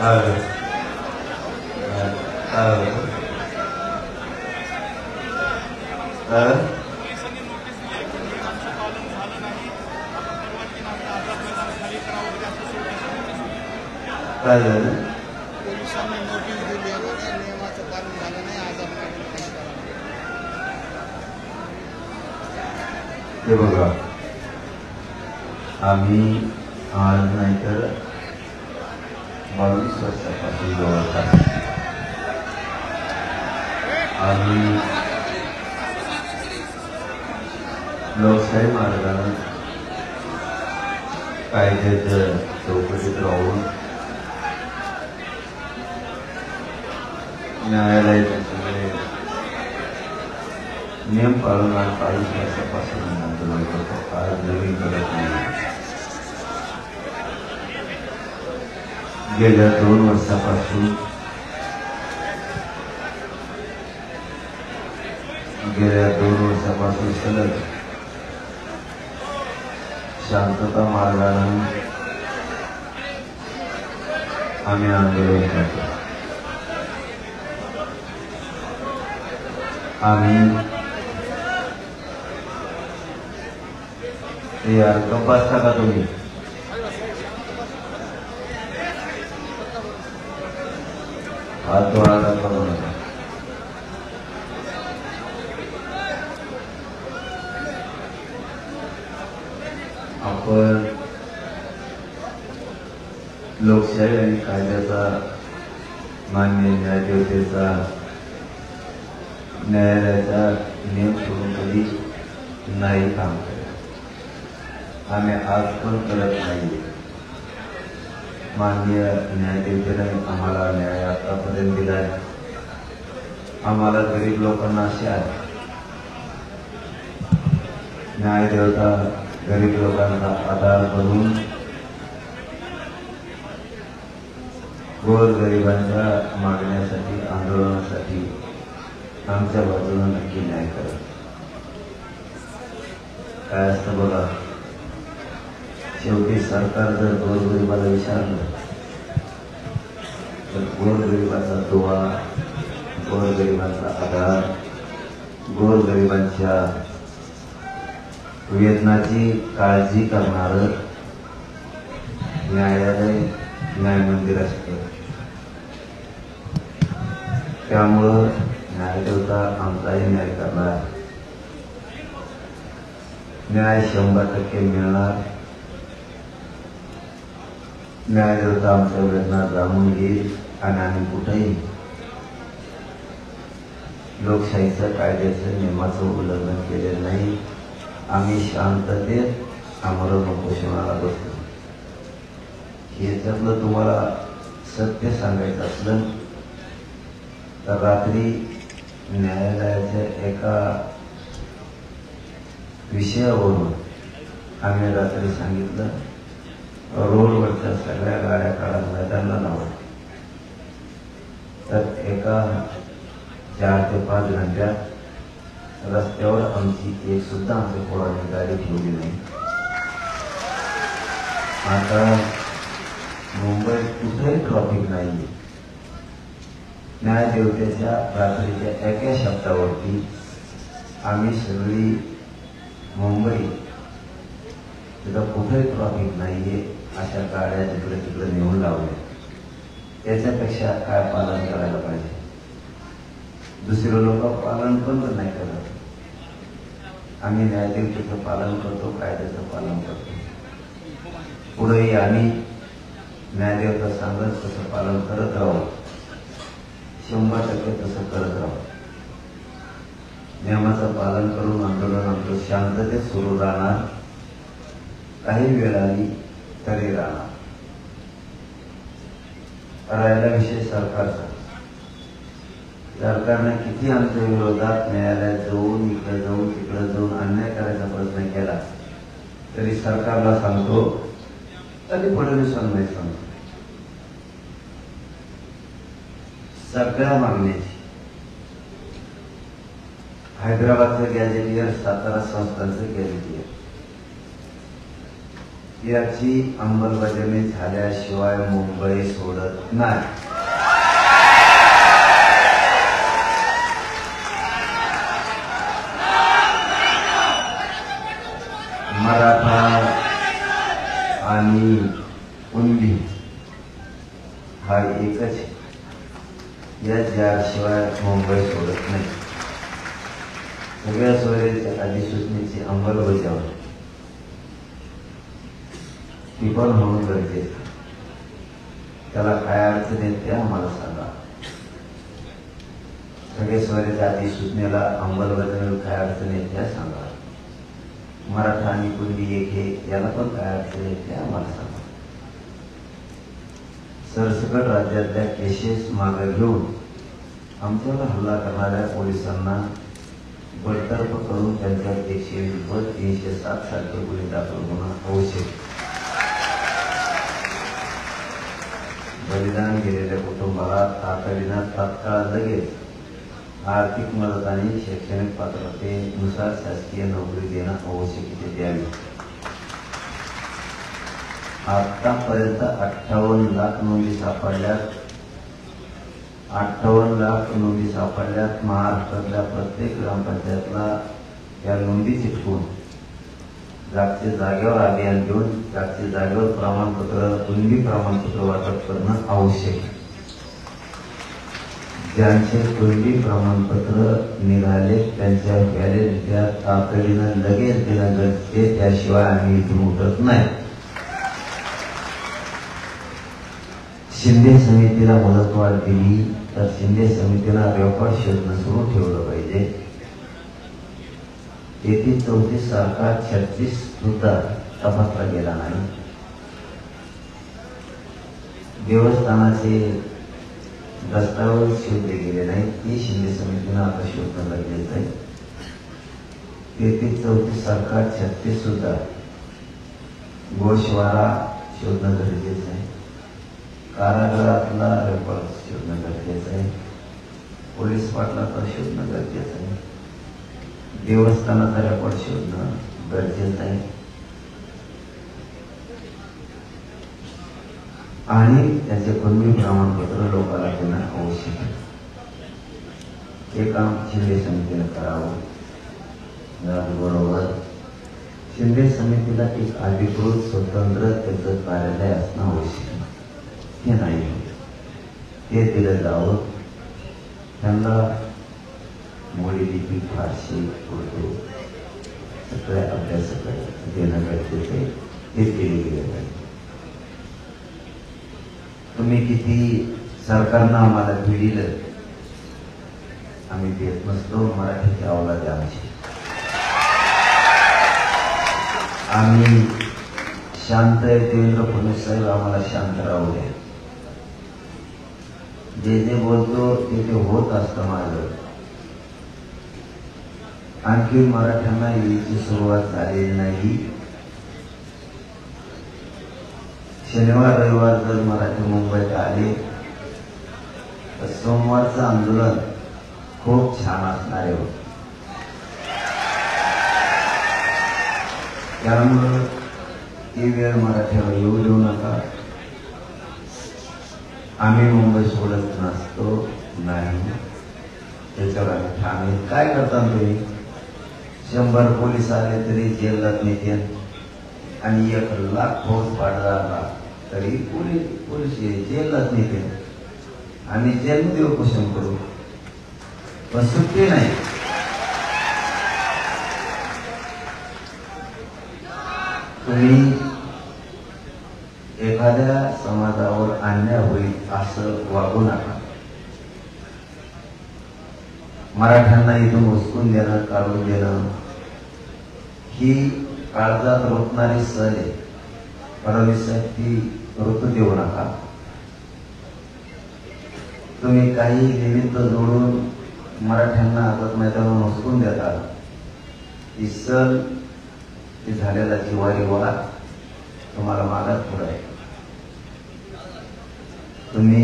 काय झालं? पोलिसांनी नोटीस दिली आहे ना, त्या नियमाचं पालन झालं नाही, आजार हे बघा, आम्ही आज नाही तर 22 वर्षापासून जवळपास आम्ही लोकशाही मार्गाने कायद्याच्या चौकटीत राहून न्यायालयाचे सगळे नियम पाळून 40 वर्षापासून आंदोलन करतो. आज नवीन करत नाही. गेल्या 2 वर्षापासून सलग शांतता मार्गाने आम्ही आंदोलन करतो. आम्ही यार गप्प असता का तुम्ही? हात जोडायला करू नका. आपण लोकशाही आणि कायद्याचा मान्य न्यायदेवतेचा न्यायालयाचा नियम सोडून कधी नाही काम करत. आम्ही आज पण करत नाही. माननीय न्यायदेवतेने आम्हाला न्याय आतापर्यंत दिलाय. आम्हाला गरीब लोकांना असे आहे, न्यायदेवता गरीब लोकांचा आधार बनून गोरगरिबांच्या मागण्यासाठी आंदोलनासाठी आमच्या बाजूला नक्की न्याय करत. काय असतं बघा, शेवटी सरकार जर गोरगरिबाला विचारलं तर गोरगरिबाचा दुवा, गोरगरिबांचा आधार, गोरगरिबांच्या वेदनाची काळजी करणारं न्यायालय, न्यायमंदिर असतं. त्यामुळं न्यायदेवता आमचाही न्याय करणार. न्याय 100% मिळणार. न्यायदेवता आमच्या वेदना जाणून घेईल आणि आम्ही कुठेही लोकशाहीचं कायद्याचं नियमाचं उल्लंघन केले नाही. आम्ही शांततेत आमरण उपोषणाला बसलो. ह्याच्यातलं तुम्हाला सत्य सांगायचं असलं तर रात्री न्यायालयाच्या एका विषयावरून आम्ही रात्री सांगितलं, रोडवरच्या सगळ्या गाड्या काढा, मैदानाला लावा. तर एका 4 ते 5 घंट्यात रस्त्यावर आमची एक सुद्धा आमच्या पोराने गाडी ठेवली नाही. आता मुंबईत कुठेही ट्रॉफिक नाही. न्यायदेवतेच्या रात्रीच्या एका शब्दावरती आम्ही सगळी मुंबई तिथं कुठेही ट्रॉफिक नाहीये अशा गाड्या जिकडे तिकडे नेऊन लावल्या. त्याच्यापेक्षा काय पालन करायला पाहिजे? दुसरे लोक पालन पण नाही करत. आम्ही न्यायदेवतेचं पालन करतो, कायद्याचं पालन करतो. पुढेही आम्ही न्यायदेवता सांगत तसं पालन करत राहू. 100% तसं करत राहू. नियमाचं पालन करून आंदोलन आमचं शांततेत सुरू राहणार. काही वेळ आली तरी राहणार. राहिला विषय सरकारचा. सरकारने किती आमच्या विरोधात न्यायालयात जाऊन, इकडे जाऊन, तिकडे जाऊन अन्याय करायचा प्रयत्न केला तरी सरकारला सांगतो, तरी फडणवीसांना नाही सांगतो. सगळ्या मागण्याची हैदराबादचं गॅजेटियर, सातारा संस्थांचं गॅजेटियर, याची अंमलबजावणी झाल्याशिवाय मुंबई सोडत नाही. मराठा आणि कुणबी हा एकच आहे. या ज्याशिवाय मुंबई सोडत नाही. सगळ्या सोयऱ्याच्या अधिसूचनेची अंमलबजावणी ती पण होणं गरजेचं. त्याला काय अडचण येते आम्हाला सांगा. सगळ्या सोयऱ्याच्या अधिसूचनेला अंमलबजावणीला काय अडचण येते सांगा. मराठा आणि कुणबी एक हे याला पण काय अडचण येते आम्हाला सांगा. सरसकट राज्यातल्या केसेस मागे घेऊन आमच्यावर हल्ला करणाऱ्या पोलिसांना बडतर्फ करून त्यांच्यावर 120 307 सारखे गुन्हे दाखल होणं आवश्यक. बलिदान गेलेल्या कुटुंबाला तातडीनं तात्काळ लगेच आर्थिक मदत आणि शैक्षणिक पात्रतेनुसार शासकीय नोकरी देणं आवश्यकते द्यावी. आतापर्यंत 58 लाख नोंदी सापडल्यात. 58 लाख नोंदी सापडल्यात. महाराष्ट्रातल्या प्रत्येक ग्रामपंचायतला या नोंदी चिटकून जागच्या जागेवर अभियान घेऊन जागच्या जागेवर प्रमाणपत्र कुणबी प्रमाणपत्र वाटप करणं आवश्यक. ज्यांचे कुणबी प्रमाणपत्र निघाले त्यांच्या व्हॅलिडिटीला तातडीनं लगेच देणं गरजेचे. त्याशिवाय आम्ही इथून उठत नाही. शिंदे समितीला मुदतवाढ दिली तर शिंदे समितीला रेकॉर्ड शोधणं सुरू ठेवलं पाहिजे. येथे 34 सारखा 36 सुद्धा तपासला गेला नाही. देवस्थानाचे दस्तावेज शोधले गेले नाही. ती शिंदे समितीनं आता शोधणं गरजेचं आहे. येथे 34 सारखा 36 सुद्धा गोशवारा शोधणं गरजेचं आहे. कारागृहातला रेकॉर्ड शोधणं गरजेचं आहे. पोलीस पाटलाचा शोधणं गरजेचं आहे. देवस्थानाचा रेकॉर्ड शोधणं गरजेचं आहे. आणि त्याचे कुणबी प्रमाणपत्र लोकांना देणं आवश्यक आहे. हे काम शिंदे समितीने करावं. बरोबर शिंदे समितीला एक अधिकृत स्वतंत्र त्याचं कार्यालय असणं आवश्यक आहे. हे नाही ते दिलं जावं. त्यांना मोडी लिपी फारसी उर्दू सगळ्या अभ्यासाकडे देणं गरजेचं आहे. ते केले गेले पाहिजे. तुम्ही किती सरकारनं आम्हाला भिडिलं आम्ही देत नसतो. मराठीची अवलाद आमची. आम्ही शांत आहे. देवेंद्र फडणवीस साहेब आम्हाला शांत राहू द्या. जे जे बोलतो ते होत असतं माझं. आणखी मराठ्यांना यायची सुरुवात झालेली नाही. शनिवार रविवार जर मराठी मुंबईत आले तर सोमवारचं आंदोलन खूप छान असणार आहे. त्यामुळं ती वेळ मराठ्यावर येऊ देऊ नका. आम्ही मुंबई सोडत नसतो नाही. त्याच्यावर आम्ही ठाम आहे. काय करता तुम्ही 100 पोलीस आले तरी जेलात नेते आणि 1 लाख फौज पाडला तरी पोलीस जेलात नेते. आम्ही जेलमध्ये उपोषण करू पण सुट्टी नाही. तुम्ही एखाद्या समाजावर अन्याय होईल असं वागू नका. मराठ्यांना इथून उचकून देणं काढून देणं ही काळजात रोखणारी सहल आहे. फडणवीस साहेब ती ऋतू देऊ नका. तुम्ही काही निमित्त जोडून मराठ्यांना आझाद मैदानावर उचकून देता. ही सहल ती झालेला जिव्हारी वाद तुम्हाला मागात पुढे आहे. तुम्ही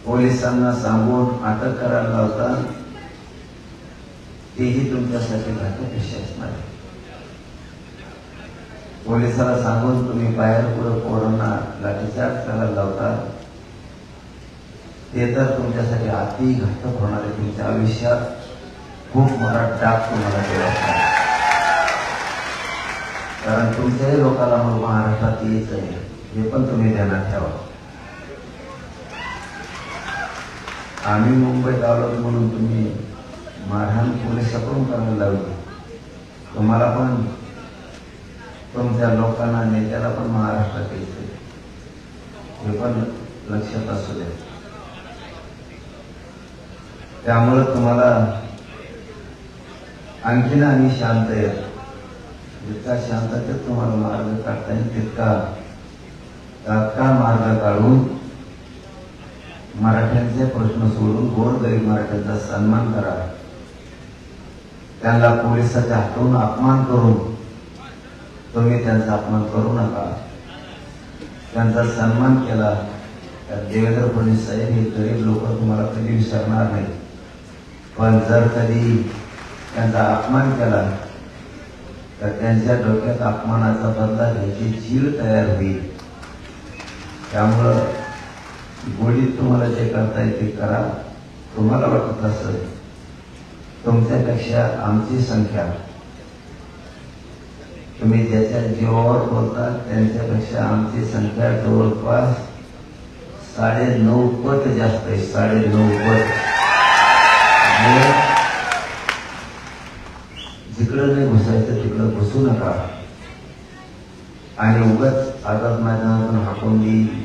पोलिसांना सांगून अटक करायला लावता. तेही तुमच्यासाठी घातक विषय असणार आहे. पोलिसाला सांगून तुम्ही बाहेर पुढे पोरांना लाठीचार्ज करायला लावता, ते तर तुमच्यासाठी अति घातक होणार आहे. तुमच्या आयुष्यात खूप मोठा डाग तुम्हाला दिला. कारण तुमच्याही लोकांना मग महाराष्ट्रात यायचं आहे, हे पण तुम्ही ध्यानात ठेवा. आम्ही मुंबईत आलो म्हणून तुम्ही मारहाण पोलिसाकडून करायला लावली. तुम्हाला पण तुमच्या लोकांना नेत्याला पण महाराष्ट्रात यायचं, हे पण लक्षात असू द्या. त्यामुळे तुम्हाला आणखीन आम्ही शांत आहे. जितका शांततेत तुम्हाला मार्ग काढता येईल तितका तात्काळ मार्ग काढून मराठ्यांचे प्रश्न सोडून गोरगरीब मराठ्यांचा सन्मान करा. त्यांना पोलिसाच्या हातून अपमान करून तुम्ही त्यांचा अपमान करू नका. त्यांचा सन्मान केला तर देवेंद्र फडणवीस साहेब हे गरीब लोक तुम्हाला कधी विसरणार नाही. पण जर कधी त्यांचा अपमान केला तर त्यांच्या डोक्यात अपमानाचा बदला घ्यायची जीव तयार होईल. त्यामुळं गोडीत तुम्हाला जे करता येते करा. तुम्हाला वाटत असेल तुमच्यापेक्षा आमची संख्या, तुम्ही ज्याच्या जीवावर बोलता त्यांच्यापेक्षा आमची संख्या जवळपास 9.5 पट जास्त आहे. 9.5 पट. जिकडं नाही घुसायचं तिकडं घुसू नका. आणि उगाच आझाद मैदानातून हाकून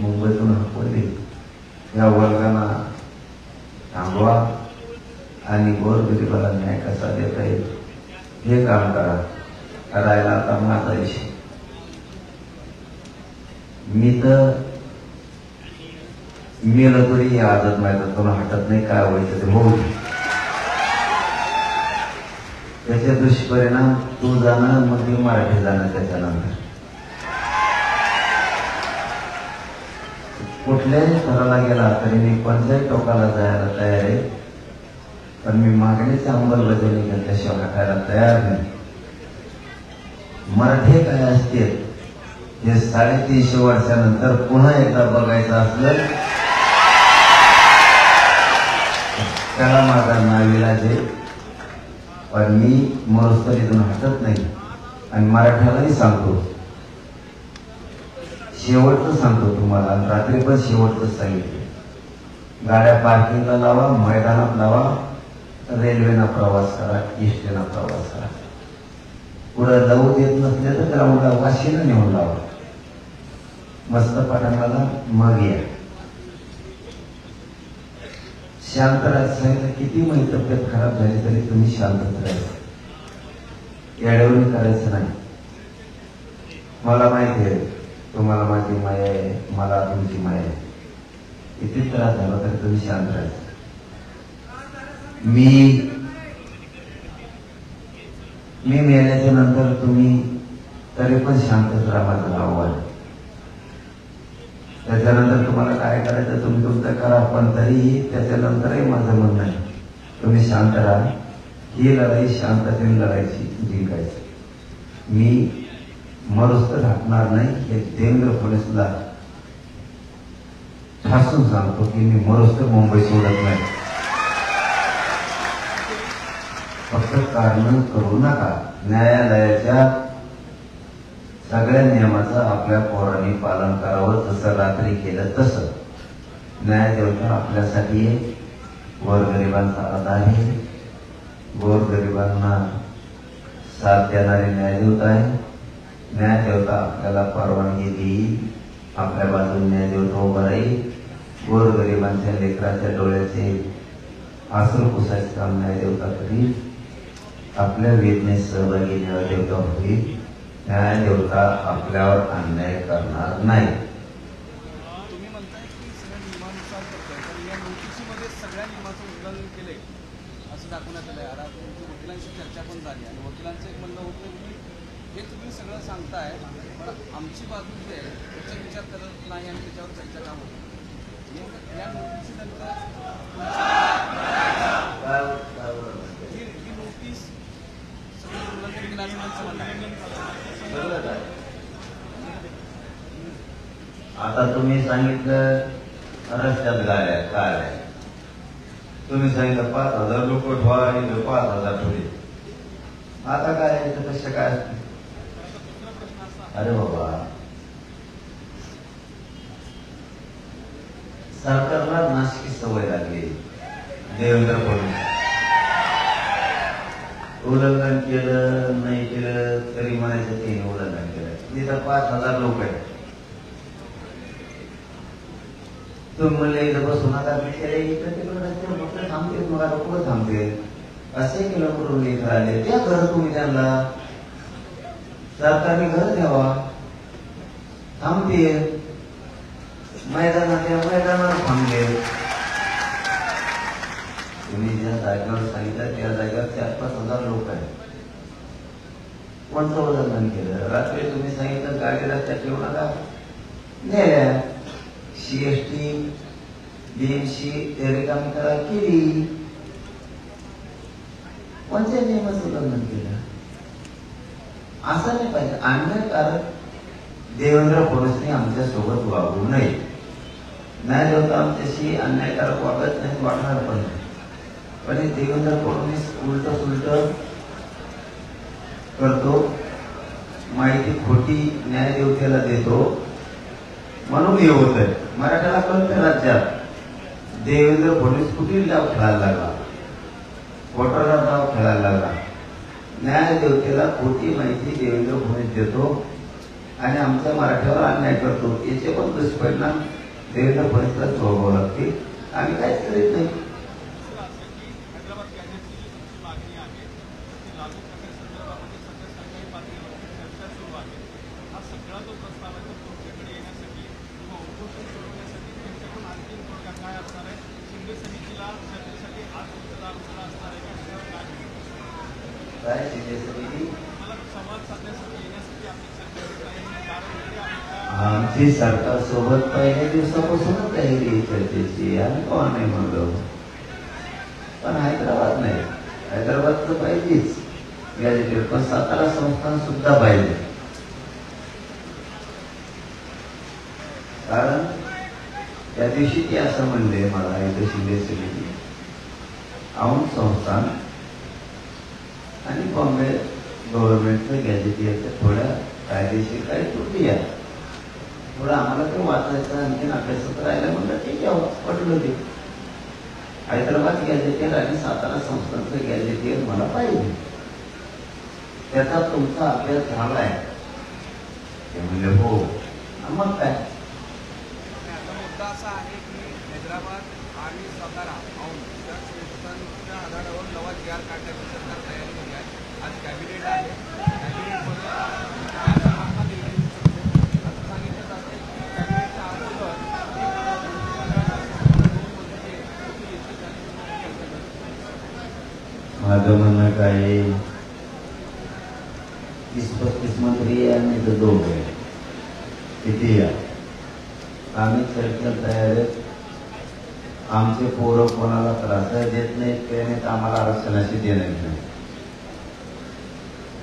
मुंबईतून हाकून या वर्गांना थांबवा आणि गोरगरिबाला न्याय कसा देता येईल हे काम करा. करायला आता माझा विषय. मी तर मेलं तरी या आझाद मैदानातून हटत नाही. काय व्हायचं ते होऊ. त्याचे दुष्परिणाम तू जाणं, मग मी मराठी जाणं. त्याच्यानंतर कुठल्याही स्तराला गेला तरी मी कोणत्याही टोकाला जायला तयार आहे. पण मी मागणीची अंमलबजावणी केल्याशिवाय हटायला तयार नाही. मराठी काय असते हे 350 वर्षानंतर पुन्हा एकदा बघायचं असलं त्याला माझा नाविलाज आहे. पण मी मरुस्थलीतून हटत नाही. आणि मराठ्यालाही सांगतो, शेवटचं सांगतो तुम्हाला. रात्री पण शेवटच सांगितलं, गाड्या पार्किंगला लावा, मैदानात लावा, रेल्वेना प्रवास करा, एसटीना प्रवास करा. पुढं जाऊ देत नसले तर त्याला मुला वाशीनं नेऊन लावा. मस्त पटांगाला मग या. शांत राहायचं. किती माझी तब्येत खराब झाली तरी तुम्ही शांतच राहायचं. येड्यावरून करायचं नाही. मला माहिती आहे तुम्हाला माझी माया आहे, मला तुमची माया आहे. किती त्रास झाला तरी तुम्ही शांत राहायचं. मी मेल्याच्या नंतर तुम्ही तरी पण शांतच राहा. माझं आव्हान. त्याच्यानंतर तुम्हाला काय करायचं तुम्ही तुमचं करा. पण तरीही त्याच्यानंतरही माझं म्हणणं आहे तुम्ही शांत राहा. ही लढाई शांततेने लढायची, जिंकायची. मी मरुस्त घातणार नाही हे देवेंद्र फडणवीसला ठासून सांगतो की मी मरुस्त मुंबई सोडत नाही. फक्त कारण करू नका. न्यायालयाच्या सगळ्या नियमाचं आपल्या पोरांनी पालन करावं. जसं रात्री केलं तसं. न्यायदेवता आपल्यासाठी गोरगरिबांचा आधार आहे. गोरगरिबांना साथ देणारी न्यायदेवता आहे. न्यायदेवता आपल्याला परवानगी देईल. आपल्या बाजूने न्यायदेवता उभं राहील. गोरगरिबांच्या लेकराच्या डोळ्याचे आसरू पुसायचं काम न्यायदेवता करील. आपल्या वेदनेत सहभागी न्यायदेवता होईल. न्यायदेवता आपल्यावर अन्याय करणार नाही. तुम्ही म्हणताय की सगळ्या नियमानुसार करताय, तर या नोटीसीमध्ये सगळ्या नियमाचं उल्लंघन केलंय असं दाखवण्यात आलंय. आता तुमची वकिलांशी चर्चा पण झाली आणि वकिलांचं एक म्हणणं होतं की हे तुम्ही सगळं सांगताय पण आमची बाजू जी आहे त्याचा विचार करत नाही आणि त्याच्यावर चर्चा का होत. या नोटीसीनंतर ही नोटीस सगळं उल्लंघन केलं असं म्हणणं आहे. आता तुम्ही सांगितलं रस्त्यात गाड्या काय, तुम्ही सांगितलं 5,000 लोक ठेवा, 5,000 ठेवले. आता काय कशा काय असते? अरे बाबा, सरकारला नाशिकी सवय लागली. देवेंद्र फडणवीस उल्लंघन केलं नाही केलं तरी म्हणायचं ते उल्लंघन केलं. तिथं 5,000 लोक आहेत. तुम्ही म्हणले इथं बसून आता मी केले इकडे तिकडे रस्ते म्हटलं थांबते, मग आता कुठं थांबते? असे केलं करून इथं आले. त्या घर तुम्ही त्यांना सरकारने घर द्यावा. थांबते मैदानाच्या मैदानावर थांबले. तुम्ही ज्या जागेवर सांगितलं त्या जागेवर 4-5,000 लोक आहेत. कोणतं उल्लंघन केलं? रात्री तुम्ही सांगितलं गाडी रस्त्यात ठेवू नका, नेल्या. CST BMC रिकामी करा केली. कोणत्या नियमाचं उल्लंघन केलं? असं नाही पाहिजे. अन्यायकारक देवेंद्र फडणवीसने आमच्या सोबत वागू नये. नाही होता आमच्याशी अन्यायकारक वागत नाही, वागणार पण नाही. पण देवेंद्र फडणवीस उलट सुलट करतो, माहिती खोटी न्यायदेवतेला देतो, म्हणून हे होत आहे. मराठ्याला कळतं राज्यात देवेंद्र फडणवीस कुठे डाव खेळायला लागला, वोटरला डाव खेळायला लागला. न्यायदेवतेला खोटी माहिती देवेंद्र फडणवीस देतो आणि आमच्या मराठ्यावर अन्याय करतो. याचे पण दुष्परिणाम देवेंद्र फडणवीसला भोगावे लागतील. आम्ही काहीच करीत नाही. आमची सरकार सोबत पहिल्या दिवसापासूनच तयारी चर्चेची. आम्ही कोण नाही म्हणलो, पण हैदराबाद नाही. हैदराबाद तर पाहिजेच गॅजेटेड, पण सातारा संस्थान सुद्धा पाहिजे. कारण त्या दिवशी ते असं म्हणले मला इथे शिंदे समिती, औंध संस्थान आणि बॉम्बे गव्हर्नमेंटचं गॅजेटियरच्या थोड्या कायदेशीर काही त्रुटी आहे. थोडं आम्हाला ते वाचायचं आणखीन अभ्यासात राहिला. म्हणलं ठीक आहे, पटलं ते. हैदराबाद गॅजेटियर आणि सातारा संस्थानचं गॅजेटियर मला पाहिजे. त्याचा तुमचा अभ्यास झालाय? ते म्हणले हो. मग काय मुद्दा असा आहे की हैदराबाद आणि सातारा या संस्थांच्या आधारावर नवा GR काढण्याची सरकार तयारीमध्ये आहे. आज कॅबिनेट आहे. कॅबिनेटमध्ये असं सांगितलं जाते की कॅबिनेटच्या अगोदर माझं म्हणणं काय, 30-35 मंत्री आणि तो 2 आहे. किती आहे? आम्ही चर्चेला तयार आहेत. आमचे पोरं कोणाला त्रास देत नाहीत, त्याने आम्हाला आरक्षणाशी देणार नाही.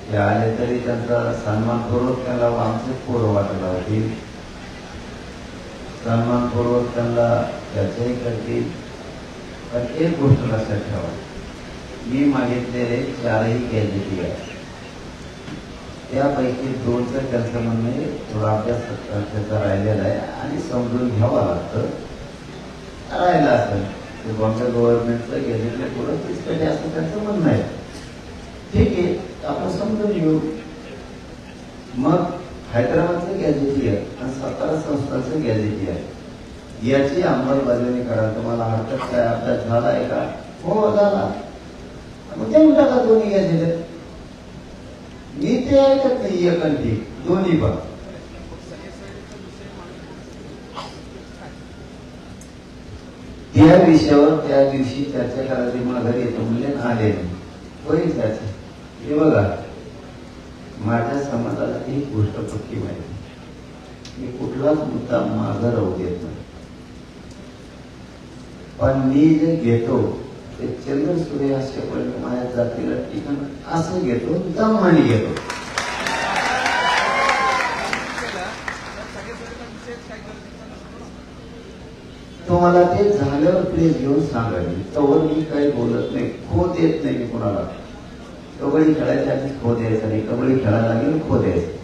ते आले तरी त्यांचा सन्मानपूर्वक त्यांना आमचे पोरं वाटायला होतील, सन्मानपूर्वक त्यांना चर्चाही करतील. पण एक गोष्ट लक्षात ठेवा, मी मागितलेले 4ही गॅजेटी आहे. त्यापैकी 2चं त्यांचं म्हणणे थोडा अभ्यास त्याचा राहिलेला आहे आणि समजून घ्यावं लागतं. राहिलं असेल ते बॉम्बे गव्हर्नमेंटचं गॅजेटला पुढं 30 पेटी असं त्यांचं म्हणणं आहे. ठीक आहे, आपण समजून घेऊ. मग हैदराबादचं गॅजेटी आहे आणि सातारा संस्थांचं गॅजेटी आहे. याची अंमलबजावणी करा. तुम्हाला हरकत काय? अभ्यास झाला आहे का? हो झाला. मग देऊन टाका दोन्ही गॅजेट. मी ते ऐकत नाही एकंठी, दोन्ही पण. त्या विषयावर त्या दिवशी चर्चा करायची मला घरी येतो म्हणले आले नाही. होईल चर्चा. हे बघा, माझ्या समाजाला एक गोष्ट पक्की माहिती, मी कुठलाच मुद्दा मागं राहू देत नाही. पण मी जे घेतो ते चंद्र सूर्य असेपर्यंत माझ्या जातीला ठिकाण असं घेतो, दमाने घेतो. तुम्हाला ते झाल्यावर प्लीज घेऊन सांगा. तोवर मी काही बोलत नाही, खो देत नाही मी कोणाला. कबड्डी खेळायच्या आधी खो द्यायचा नाही, कबड्डी खेळायला लागेल खो द्यायचं.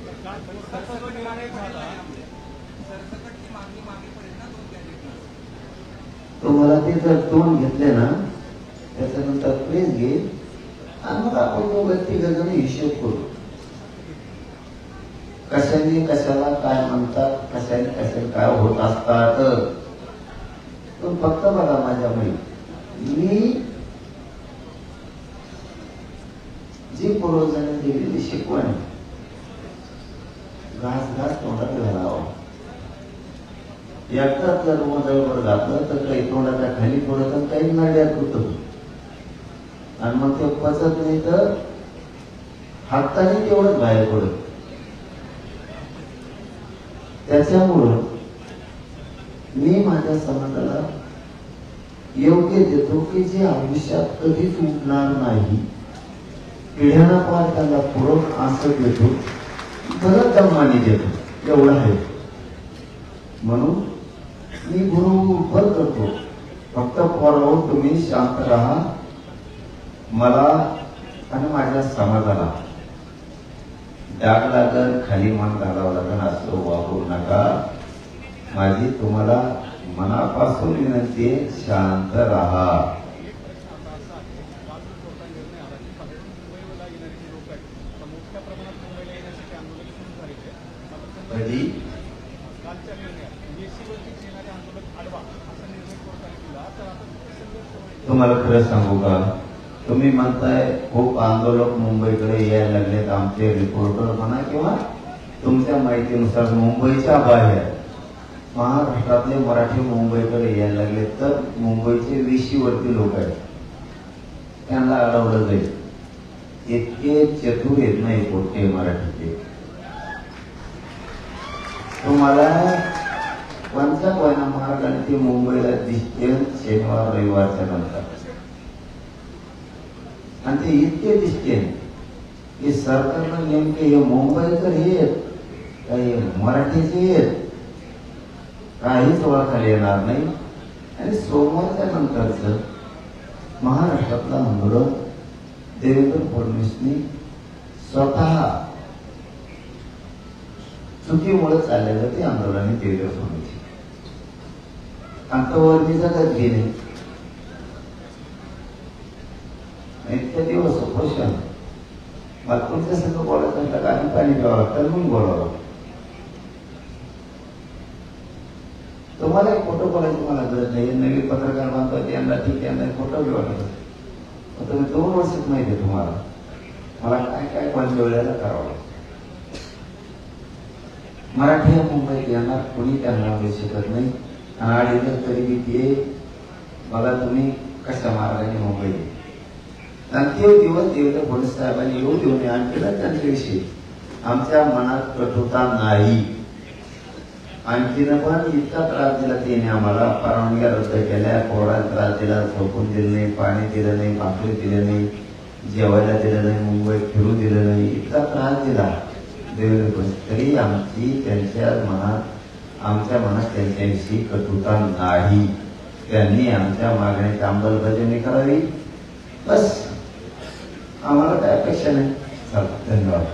तुम्हाला ते जर तोंड घेतले ना त्याच्यानंतर प्लीज घे आणि मग आपण व्यक्तिगत हिशोब करू. कशाने कशाला काय म्हणतात, कशाने कशाने काय होत असतात. पण फक्त बघा माझ्या मी जी पूर्वजांनी दिलेली शिकवण घास घास तोंडात घालावा. एकटाच जर मोबाईलवर घातलं तर काही तोंडाच्या खाली पडत आणि काही नड्यात होत आणि मग ते पचत नाही तर हाताने तेवढंच बाहेर पडत. त्याच्यामुळं मी माझ्या समाजाला योग्य देतो की जे आयुष्यात कधीच उठणार नाही, पिढ्यांना पार त्याला पूरक असं देतो, बरं दमाने देतो, एवढं आहे. म्हणून मी बरोबर करतो. फक्त पोरावर तुम्ही शांत राहा. मला आणि माझ्या समाजाला डाग लागल, खाली मन घालावं लागेल असं वागू नका. माझी तुम्हाला मनापासून विनंती आहे, शांत राहा. कधी तुम्हाला खरं सांगू का, तुम्ही म्हणताय खूप आंदोलक मुंबईकडे यायला लागलेत. आमचे रिपोर्टर म्हणा किंवा तुमच्या माहितीनुसार मुंबईच्या बाहेर महाराष्ट्रातले मराठी मुंबईकडे यायला लागलेत. तर मुंबईचे 20 वरती लोक आहेत, त्यांना अडवलं जाईल. इतके चतुर येत नाही कोणते मराठीचे. तुम्हाला कोणत्या कोणा मार्गाने ते मुंबईला दिसते शनिवार रविवारच्या नंतर. आणि ते इतके दिसते की सरकारनं नेमके हे मुंबईकर येत काही मराठीचे येत काहीच ओळखायला येणार नाही. आणि सोमवारच्या नंतरच महाराष्ट्रातलं आंदोलन देवेंद्र फडणवीसनी स्वतः चुकीमुळे चाललेलं ते आंदोलन देवेंद्र फडणवीस अंतवर्णी जगत गेले. इतके दिवस उपोषण मला तुमच्या सगळं बोलायचं म्हटलं का आणि पाणी प्यावं लागतं म्हणून बोलावं लागतं. तुम्हाला एक फोटो बोलायची मला गरज नाही. नवीन पत्रकार बांधतो यांना ठीक यांना फोटो बी वाटत. तुम्ही 2 वर्षात माहिती आहे तुम्हाला मला काय काय कोणत्या वेळेला करावं लागतं. मराठी मुंबईत येणार कोणी त्यांना वेळ शिकत नाही. आणि आडीनं तरी बी ते बघा तुम्ही कशा मार्गाने मुंबई. आणि ते दिवस देवेंद्र फडणवीस साहेबांनी येऊ देऊ नये आणखीला त्यांच्याविषयी आमच्या मनात कटुता नाही. आणखीन पण इतका त्रास दिला त्याने आम्हाला. परवानग्या रद्द केल्या, कोरडा त्रास दिला, झोपून दिलं नाही, पाणी दिलं नाही, भाकरी दिलं नाही, जेवायला दिलं नाही, मुंबईत फिरू दिलं नाही, इतका त्रास दिला देवेंद्र फडणवीस. तरी आमच्या मनात त्यांच्याविषयी कटुता नाही. त्यांनी आमच्या मागण्याची अंमलबजावणी करावी, बस. आम्हाला काय अपेक्षा नाही. चला, धन्यवाद.